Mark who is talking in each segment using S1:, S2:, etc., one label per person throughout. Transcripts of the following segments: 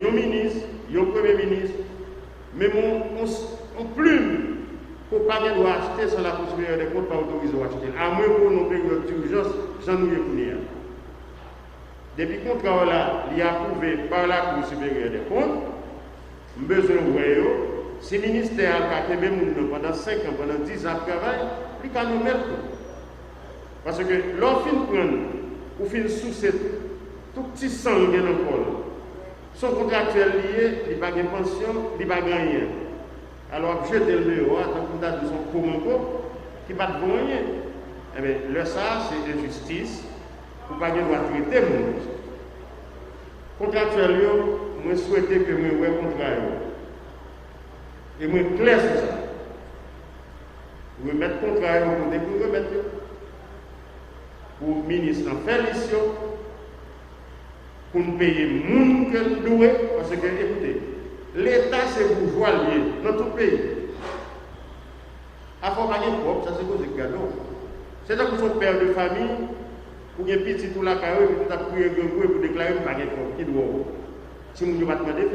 S1: un ministre, un premier ministre, mais on plume pour pas qu'il doit acheter sans la Cour supérieure des comptes, pas autorisé à acheter. À moins pour nos périodes d'urgence, j'en ai eu. Depuis le contrat là, il est approuvé par la Cour supérieure des comptes, besoin de si le ministère a fait pendant 5 ans, pendant 10 ans de travail, il a nous mettre. Parce que l'on prend, ou fin sous tout petit sang dans le col. Son contractuel lié, il n'a pas de pension, il n'a pas de rien. Alors, jeter le dehors, tant qu'on a de son commando, qui n'a pas de rien. Eh bien, le ça, c'est injustice, pour ne pas de droit traiter le monde. Contractuel, je souhaite que je me contrat. Et je clair sur ça. Je mettre contrat pour remettre. Pour le ministre en faire l'ici, pour nous payer le monde que nous devons, parce que, écoutez, l'État c'est bourgeois lié dans tout pays. À force de propre, ça c'est cause de cadeau. C'est là que son père de famille, pour un petit tout la carrière, pour appuyer un gros pour déclarer que pas de propre qui doit. Si vous ne pouvez pas demander,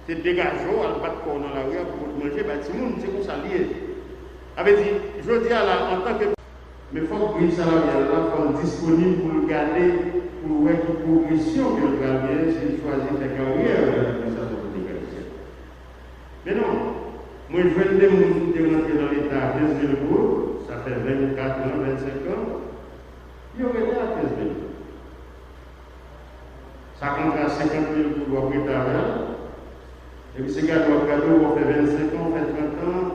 S1: c'est dégageant, à ne pas de corps dans la rue pour manger, si vous c'est comme ça lié. Avait dit, je dis à la en tant que. Mais il faut que le salarial soit disponible pour le garder, pour voir toute progression que le travailleur s'il choisit sa carrière dans l'administration publique. Mais non, moi je viens de rentrer dans l'État à 15 000 euros, ça fait 24 ans, 25 ans, il y aurait été à 15 000 euros. Ça compte à 50 000 pour le préparer. Et puis ces gars doivent cadeau, on fait 25 ans, on fait 30 ans,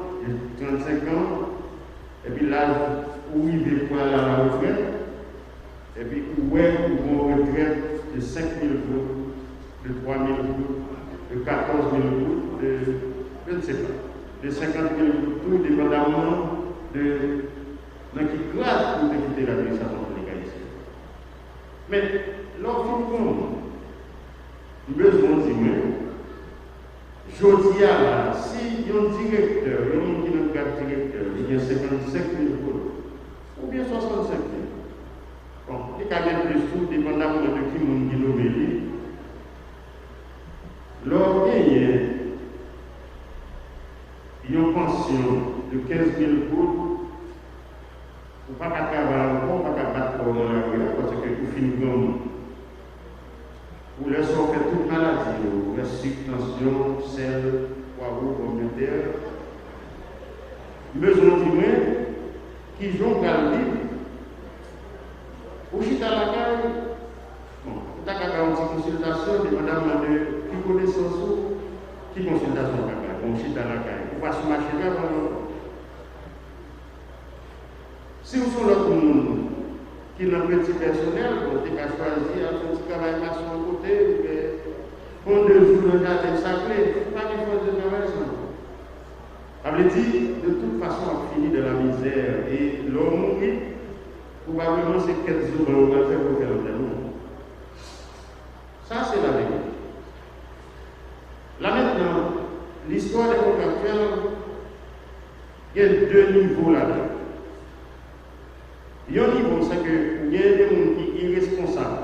S1: 35 ans, et puis l'âge où il veut prendre la retraite, et puis où est pour une retraite de 5 000 euros, de 3 000 euros, de 14 000 euros, je ne sais pas, de 50 000 euros, tout dépendamment de qui classe pour quitter l'administration publique ici. Mais lorsqu'on compte, besoin d'humain, je dis à la, si un directeur, un qui n'a pas de directeur, il y a 55 000 euros, ou bien 65 000. Bon, il y a des plus tout, dépendamment de qui mon qui nomme lui. Lors il y a une pension de 15 000 euros, ou pas qu'à travailler encore, pas qu'à battre pour la rue, parce que tout finit comme ou laisse on fait toute maladie, ou la tension, sel, poireau, communautaire. Besoin d'humain qui jouent dans le livre. Ou si tu as la caille, bon, tu as une petite consultation, dépendamment de qui connaissance ou qui consultation tu as. Bon, si tu as la caille, ou pas sur le marché là, si vous êtes l'autre monde, qui n'a pas de petit personnel, on a choisi un petit travail à son côté, on deux jours de garde sacré, pas qu'il faut de travail ça. Ça veut dire, de toute façon, on finit de la misère et l'homme mourit, probablement c'est quelques jours on va faire pour faire le monde. Ça, c'est la vérité. Là maintenant, l'histoire des contractuels, il y a deux niveaux là-dedans. Il y a un niveau, c'est qu'il y a des gens qui sont irresponsables,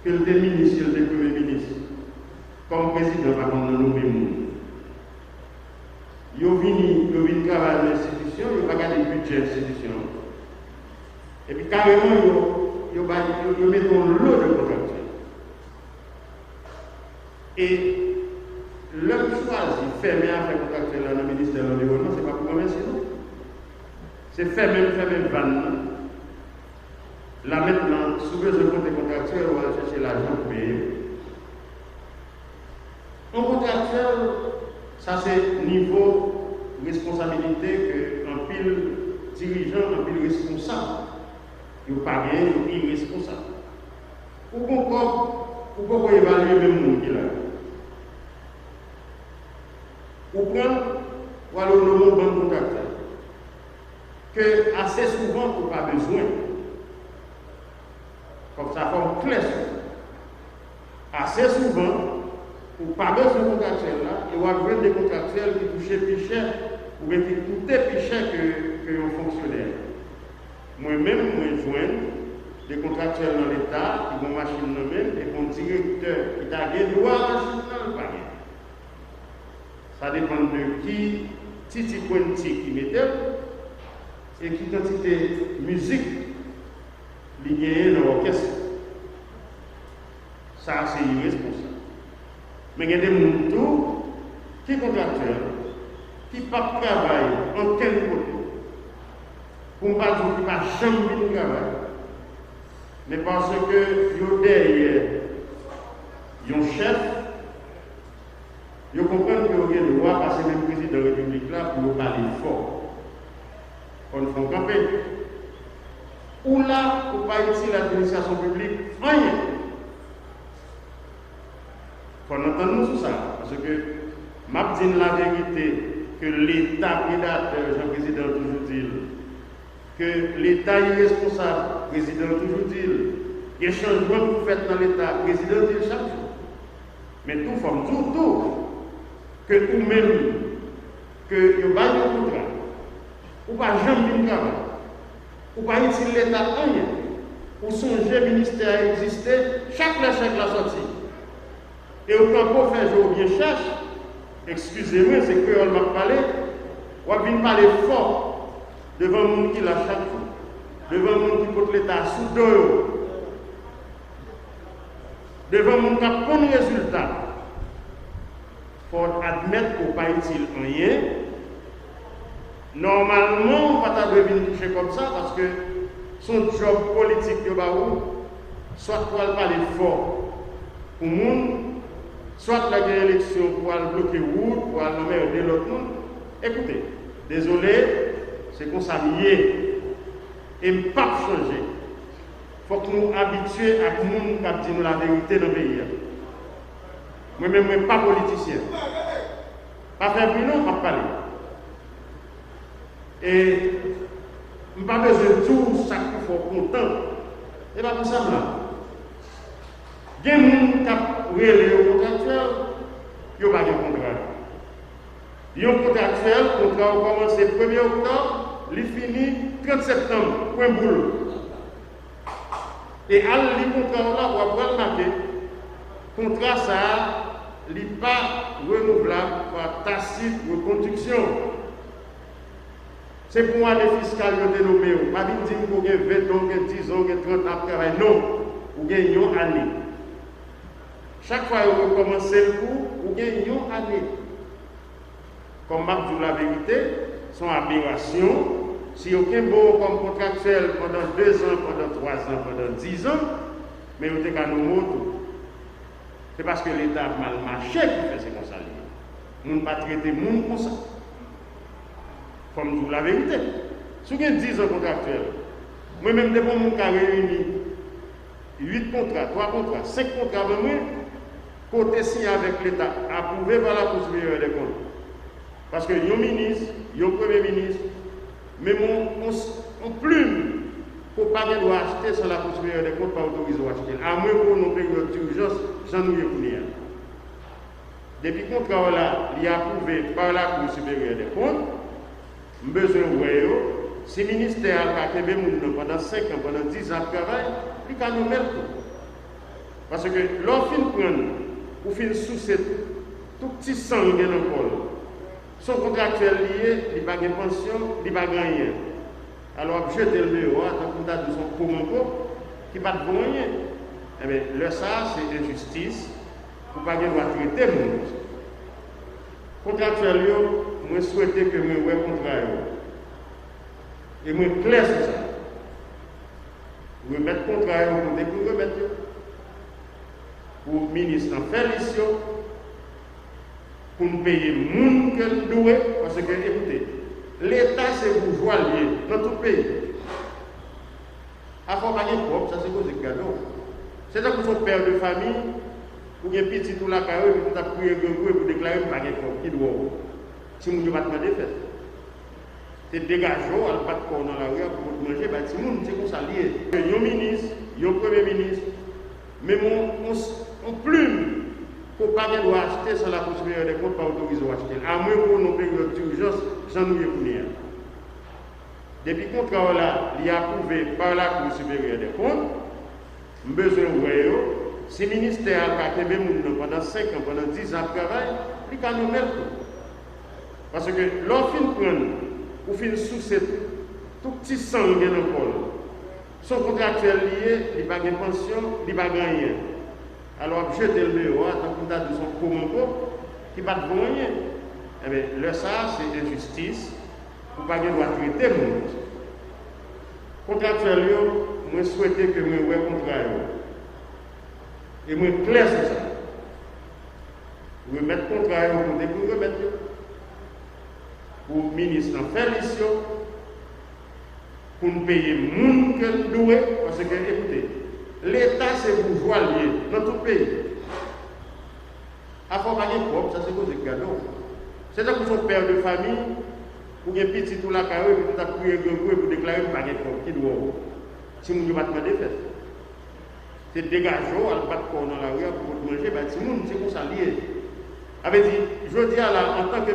S1: que le ministre, le premier ministre, comme président, par contre, nous mêmes. Ils viennent travailler dans l'institution, ils ne pas garder le budget de l'institution. Et puis carrément, ils mettent un lot de contractuels. Et l'homme choisi fermer affaire contractuelle dans le ministère de l'Environnement, ce n'est pas pour remercier nous. C'est fermer vanne. Là maintenant, sous besoin de compte contractuel, on va chercher l'argent pour payer. Un contractuel, ça c'est niveau responsabilité qu'un pile dirigeant, un pile responsable. Il n'y a pas rien, il est irresponsable. Pourquoi évaluer le monde qui est là? Ou prendre, ou alors le mot bon contractuel. Que assez souvent, on n'a pas besoin. Comme ça, comme clair. Assez souvent, on n'a pas besoin de contractuel là, et on va avoir des contractuels qui touchent plus cher, ou bien qui coûtent plus cher que un fonctionnaire. Moi-même, je joins des contractuels dans l'État qui vont machine nommée et qu'on directeur qui a des droits à machine dans le paquet. Ça dépend de qui, Titi Pointi qui mettait et qui quantité de musique liée dans l'orchestre. Ça, c'est irresponsable. Mais il y a des gens qui sont contractuels, qui ne travaillent en quel côté. Pour ne pas dire qu'ils ne pas jamais de travail. Mais parce que ils derrière, ils ont chef, ils comprennent qu'ils ont le droit de passer le président de la République là pour parler fort. On ne fait camper. Ou là, pour ne pas utiliser l'administration publique, rien. Il faut entendre sur ça. Parce que, m'a dit la vérité, que l'État prédateur, Jean-Président toujours dit, que l'État irresponsable, le président toujours dit, il y a des changements que vous faites dans l'État, le président dit chaque jour. Mais tout forme tout, que vous-même, que vous avez un contrat, ou pas jamais de travail, ou pas utiliser l'État rien, ou songer ministère exister, chaque la sortie. Et au camp pour faire jour bien cherche, excusez-moi, c'est que on m'a parlé, on va venir parler fort devant le monde qui l'a chaque jour, devant le monde qui porte l'État sous deux, devant le monde qui a bon résultat. Il faut admettre qu'on n'a pas utile rien. Normalement, on ne va pas venir toucher comme ça parce que son job politique de Baou, soit pour parler fort pour le monde, soit la guerre élection pour aller bloquer route, pour aller nommer de l'autre monde. Écoutez, désolé, c'est qu'on s'habille et ne pas changer. Il faut que nous nous habituions à ce monde qui dit la vérité dans le pays. Moi-même, je ne suis pas politicien. Pas faire plus long, pas parler. Et je n'ai pas besoin de tout ça qu'il faut content. Et pas pour ça, là. Il y a des gens qui ont relé au contractuel, ils n'ont pas de contrat. Ils ont un contractuel, le contrat a commencé le 1er octobre, il finit 30 septembre, point boulot. Et à le contrat là, on va remarquer, le contrat ça, il n'est pas renouvelable par tacite reconduction. C'est pour moi les fiscales qui ont dénommé. Pas dire que vous avez 20 ans, 10 ans, 30 ans de travail. Non, vous gagnez une année. Chaque fois que vous recommencez le cours, vous gagnez une année. Comme Marc dit la vérité, son aberration. Si aucun beau comme contractuel pendant 2 ans, pendant 3 ans, pendant 10 ans, mais vous êtes qu'à nous montrer. C'est parce que l'État a mal marché qui fait ces comme ça. Nous ne pas traiter le monde comme ça. Comme nous la vérité. Si vous avez 10 ans contractuels, moi-même, depuis mon cas réuni 8 contrats, 3 contrats, 5 contrats avec moi, côté signé avec l'État, approuvé par la Cour supérieure des comptes. Parce que yon ministre, yon premier ministre, mais on plume pour ne pas acheter sur la Cour supérieure des comptes, pas autorisé à acheter. À moins pour nos périodes d'urgence, j'en ai eu. Depuis le contrat là, il est approuvé par la Cour supérieure des comptes, besoin de si le ministère a fait pendant 5 ans, pendant 10 ans de travail, il peut nous mettre tout. Parce que l'offre prendre, ou fin sous tout petit sang dans le col. Son contractuel lié, il n'a pas de pension, il n'a pas de rien. Alors, jeter le bureau, tant qu'on a de son commando, qui n'a pas de rien. Eh bien, le ça, c'est injustice, pour ne pas traiter le monde. Contractuel, je souhaite que je me contrat. Et je suis clair sur ça. Je vais mettre contrat pour remettre. Pour le ministre en faire l'ici, pour nous payer le monde que nous devons. Parce que, écoutez, l'État c'est bourgeois lié dans tout le pays. À part pas propre, ça c'est cause de cadeau. C'est pour son père de famille, ou bien petit tout la carrière, puis tout a pris un grand pour déclarer que pas de propre qui doit. Si vous ne pouvez pas demander, faites. C'est dégageant, elle pas de corps dans la rue pour manger, bah, si vous c'est comme ça lié. Il y a un ministre, il y a un premier ministre, mais on plume pour pas qu'il doit acheter sans la Cour supérieure des comptes, pas autorisé à acheter. À moins pour nos périodes d'urgence, j'en ai eu. Depuis le contrat là, il est approuvé par la Cour supérieure des comptes, besoin de si le ministère a été pendant 5 ans, pendant 10 ans de travail, il va nous mettre tout. Parce que l'enfin prend, ou fin sous tout petit sang dans le col. Son contractuel lié, il va gagner pension, il va gagner. Alors, jeter le BO, tant qu'on a de son commun qui va te gagner. Eh bien, le ça, c'est injustice. Pour ne pas avoir traité le monde. Contractuel, je souhaite que je me contrat. Et je clair sur ça. Remettre le contrat pour remettre. Pour le ministre en faire mission, pour nous payer le monde que nous devons. Parce que, écoutez, l'État, c'est bourgeois lié dans tout le pays. Accompagner propre, ça c'est quoi des cadeaux. C'est ça pour son père de famille, pour un petit tout la carrière, pour ta prier pour déclarer un paquet propre qui doit. Si nous ne pas demander fait. C'est dégageant, à battre dans la rue pour manger, si nous, c'est comme ça lié. Avait dit, je dis à la, en tant que.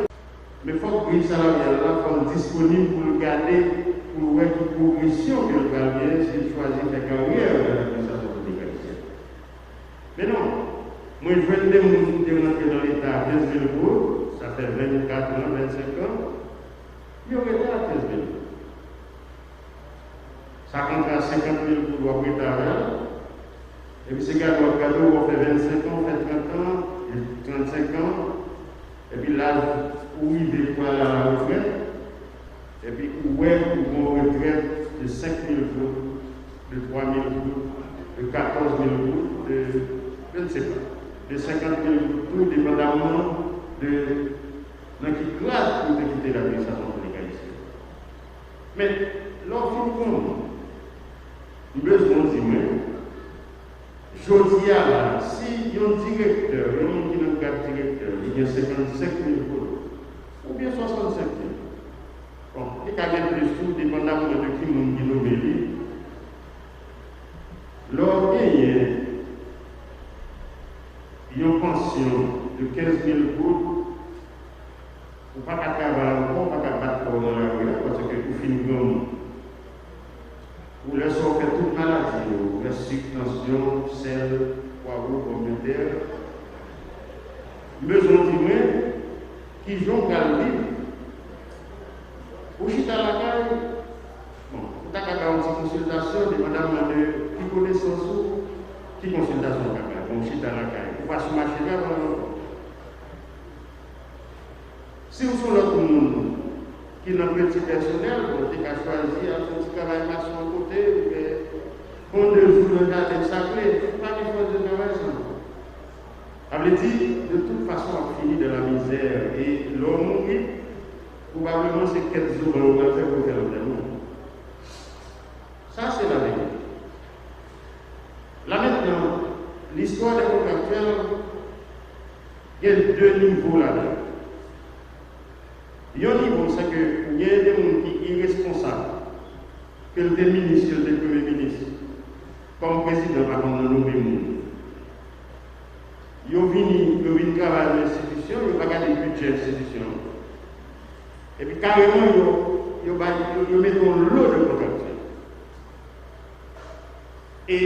S1: Mais il faut que le salarial soit disponible pour le garder, pour voir une progression que le gardien, s'il choisit sa carrière dans l'administration publique haïtienne. Mais non, moi je veux rentrer dans l'État à 15 000 euros, ça fait 24 ans, 25 ans, il aurait été à 15 000 euros. Ça compte à 50 000 pour le propriétaire, et puis c'est cadeau, on fait 25 ans, on fait 30 ans, 35 ans, et puis l'âge où il veut pour aller à la retraite, et puis où est pour une retraite de 5 000 euros, de 3 000 euros, de 14 000 euros, je ne sais pas, de 50 000 euros, tout dépendamment de dans quelle classe pour quitter l'administration publique haïtienne. Mais l'enfant compte, besoin de dire, je dis là, si un directeur, un cadre directeur, il y a 55 000 euros, ou bien 65 000. Bon, il y a plus sous, dépendamment de qui nous nomme. Lors il y a une pension de 15 000 euros, ou pas qu'à travailler encore, pas qu'à battre dans la rue, parce que vous finissez ou laissez faire toute maladie, ou la subtension, sel, poivre, communautaire. Besoin d'humains qui jouent à le livre. Ou chita la caille, bon, vous avez une consultation de madame de qui connaissance ou qui consultation caca, bon, chita la caille. Vous passez marcher là, si vous êtes l'autre monde, qui n'a pas petit personnel, vous avez choisi un petit travail maçon à côté, on deux jours de garde sacré, pas de chose de travail ça. Elle dit, de toute façon, on finit de la misère et l'homme mourit, probablement c'est 4 jours on va faire pour faire le monde. Ça, c'est la vérité. Là maintenant, l'histoire des contractuels, il y a 2 niveaux là-dedans. Il y a un niveau, c'est qu'il y a des gens qui sont irresponsables, que le ministre, que le premier ministre, comme président, par contre, dans nos pays. Ils viennent travailler dans l'institution, ils vont regarder le budget de l'institution. Et puis carrément, ils mettent un lot de contractuels. Et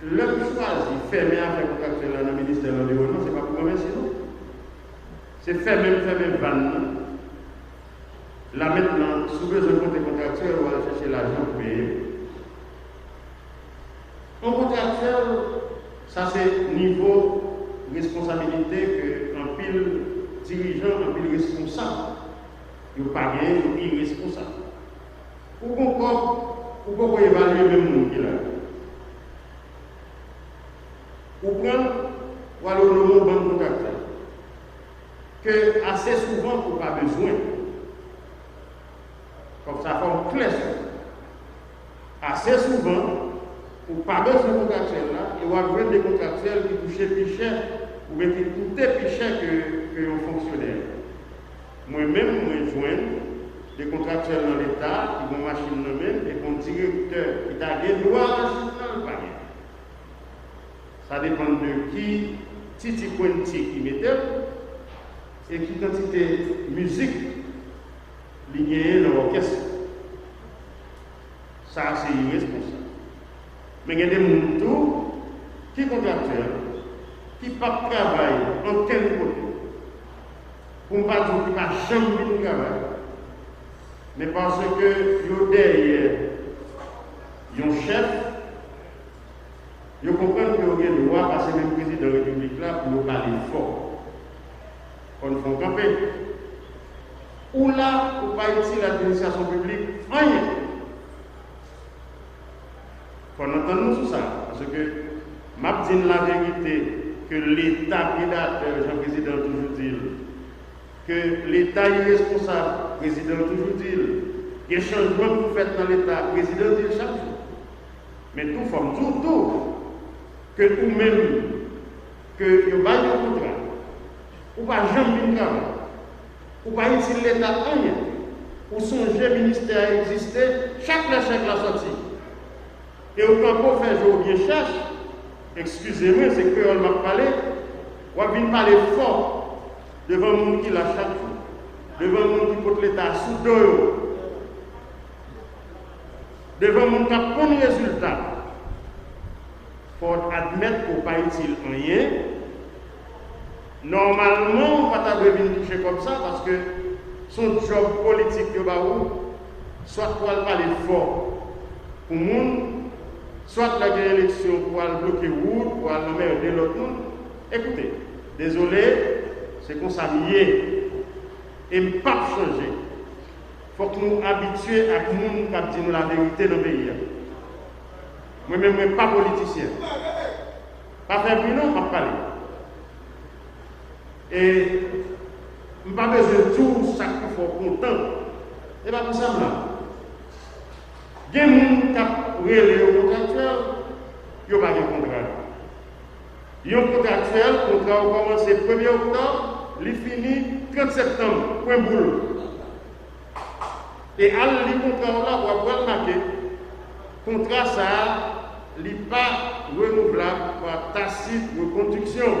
S1: l'homme choisi fermer affaire contractuelle dans le ministère de l'Environnement, ce n'est pas pour remercier nous. C'est fermer vanne. Là maintenant, sous besoin de compte contractuel, on va aller chercher l'argent pour payer. Un contractuel, ça c'est niveau responsabilité qu'un pile dirigeant, un pile responsable. Il n'y a pas rien, il est irresponsable. Pourquoi évaluer le même monde qu'il a? Ou prendre, ou alors le mot bon contractuel. Que assez souvent, on n'a pas besoin. Comme ça forme clair. Assez souvent, pour pas besoin de contractuels là, il y a des contractuels qui touchent plus cher ou bien qui coûtent plus cher que un fonctionnaire. Moi-même, je joins des contractuels dans l'État qui vont machine même et qu'on directeur qui a des droits à machine dans le panier. Ça dépend de qui, Titi Quanti qui mettait et qui quantité de musique liée dans l'orchestre. Ça, c'est irresponsable. Mais il y a des gens qui sont contractuels, qui ne travaillent en quel côté. Pour ne pas dire qu'ils ne jamais de travail. Mais parce que yo derrière, un chef, ils comprennent que vous avez le droit passer même président de la République là pour nous parler fort. On ne fait camper. Ou là, pour ne pas utiliser l'administration publique, rien. Il faut entendre sur ça. Parce que, je dis la vérité, que l'État prédateur, Jean-Président toujours dit, que l'État irresponsable, président toujours dit, il y a des changements que vous faites dans l'État, président dit chaque jour. Mais tout forme tout, que vous-même, que vous avez un contrat, ou pas jamais travail, ou pas utiliser l'État rien, ou songer le ministère à exister, chaque la sortie. Et au camp pour faire jouer bien cherche, excusez-moi, c'est que on m'a parlé, on va venir parler fort devant le monde qui l'a chaque jour, devant le monde qui porte l'État sous dos, devant le monde qui a bon résultat. Il faut admettre qu'on n'a pas utile rien. Normalement, on ne va pas venir toucher comme ça parce que son job politique de Baou, soit pour parler fort pour le monde, soit la élection pour bloquer route, pour nommer de l'autre monde. Écoutez, désolé, c'est qu'on s'habille et ne pas changer. Il faut que nous habituions à tout le monde qui dit la vérité dans le pays. Moi-même, je ne suis pas politicien. Pas faire plus non, pas parler. Et je n'ai pas besoin de tout ça qu'il faut content. Et pas pour ça, il y a des gens qui ont relé au contractuel, il n'y a pas de contrat. Il y a un contractuel, le contrat a commencé le 1er octobre, il finit 30 septembre, point boule. Et à le contrat là, on va marquer, le contrat ça, il n'est pas renouvelable par tacite reconduction.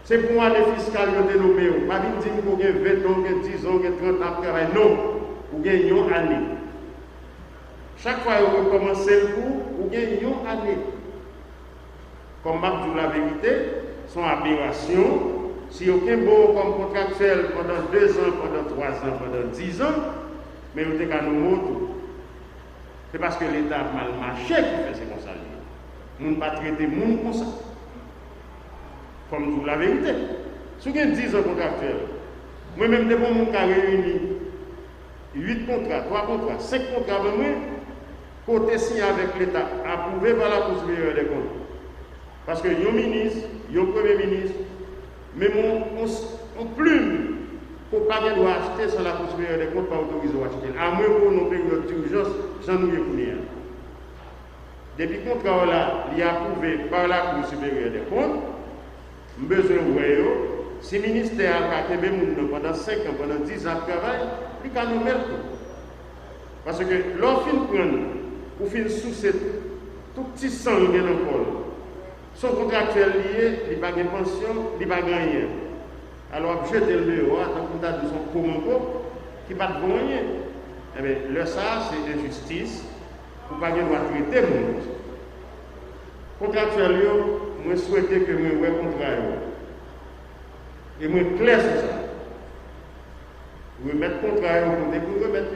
S1: C'est pour moi les fiscales qui ont dénommé. Pas dire que vous avez 20 ans, 10 ans, 30 ans de travail. Non, vous gagnez une année. Chaque fois que vous recommencez le cours, vous gagnez une année. Comme je dis la vérité, son aberration. Si aucun beau comme contractuel pendant 2 ans, pendant 3 ans, pendant 10 ans, mais vous êtes à nous mots. C'est parce que l'État a mal marché qui fait ces conseils. Nous ne pas traiter le monde comme ça. Comme nous la vérité. Si vous avez 10 ans contractuels, moi-même, devant mon cas réuni 8 contrats, 3 contrats, 5 contrats avec moi, côté signé avec l'État, approuvé par la Cour supérieure des comptes. Parce que yon ministre, yon premier ministre, même on plume pour pas qu'il doit acheter sur la Cour supérieure des comptes, pas autorisé à acheter. À moins pour nos périodes d'urgence, j'en ai pour. Depuis le contrat là, il est approuvé par la Cour supérieure des comptes. Besoin de si le ministère a été pendant 5 ans, pendant 10 ans de travail, il a nommé le tout. Parce que l'offre prend, ou fin sous tout petit sang qui est dans le col. Son contractuel lié, il n'a pas de pension, il n'a pas de rien. Alors, je jeter le bureau, tant qu'on a de son commando, qui n'a pas de rien. Eh bien, le ça, c'est injustice, pour ne pas traiter le monde. Contractuel, je souhaite que je me contrat. Et je clair sur ça. Remettre le contrat pour remettre.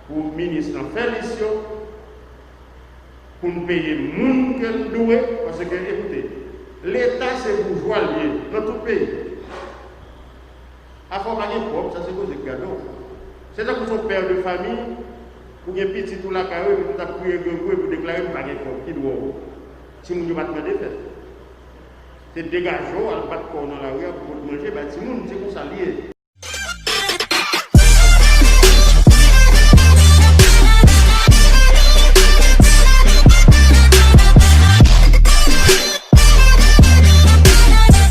S1: Pour le ministre en faire l'ici, pour nous payer le monde que nous devons. Parce que, écoutez, l'État c'est bourgeois lié dans tout le pays. À force de propre, ça c'est cause de cadeau. C'est ça que son père de famille, pour un petit tout la carrière, pour appuyer un peu pour déclarer un paquet qui doit. Si vous ne pouvez pas demander, c'est dégageant, à ne pas dans la rue pour manger, si vous ne c'est comme ça lié.